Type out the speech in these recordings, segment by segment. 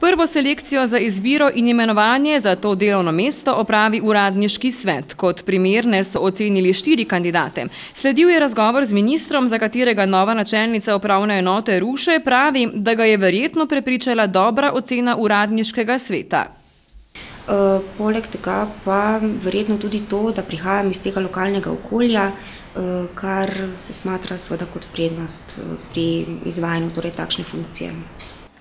Prvo selekcijo za izbiro in imenovanje za to delovno mesto opravi uradniški svet. Kot primerne so ocenili 4 kandidate. Sledil je razgovor z ministrom, za katerega nova načelnica upravne enote Ruše pravi, da ga je verjetno prepričala dobra ocena uradniškega sveta. Poleg tega pa verjetno tudi to, da prihajam iz tega lokalnega okolja, kar se smatra seveda kot prednost pri izvajanju takšne funkcije.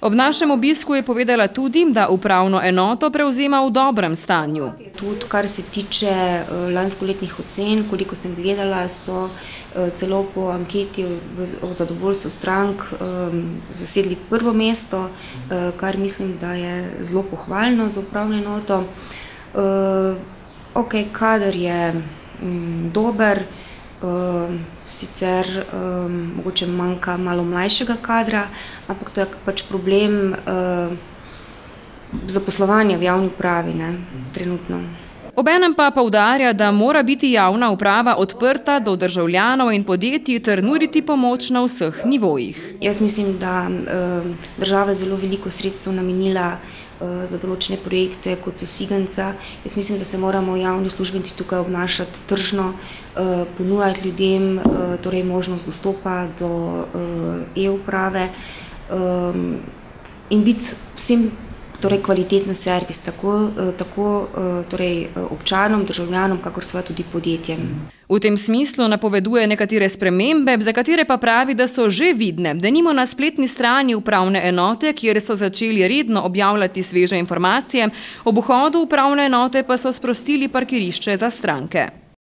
Ob našem obisku je povedala tudi, da upravno enoto prevzema v dobrem stanju. Tudi kar se tiče lanskoletnih ocen, koliko sem gledala, so celo po anketi o zadovoljstvu strank zasedli prvo mesto, kar mislim, da je zelo pohvalno za upravno enoto. Kader je dober, sicer mogoče manjka malo mlajšega kadra, ampak to je pač problem zaposlovanja v javni upravi trenutno. Obenem pa poudarja, da mora biti javna uprava odprta do državljanov in podjetij ter nuditi pomoč na vseh nivojih. Jaz mislim, da država zelo veliko sredstev namenila za določene projekte, kot so Sigenca. Jaz mislim, da se moramo javni uslužbenci tukaj obnašati tržno, ponujati ljudem možnost dostopa do e-uprave in biti vsem kvaliteten servis, tako občanom, državljanom, kakor seveda tudi podjetjem. V tem smislu napoveduje nekatere spremembe, za katere pa pravi, da so že vidne, denimo na spletni strani upravne enote, kjer so začeli redno objavljati sveže informacije, ob vhodu upravne enote pa so sprostili parkirišče za stranke.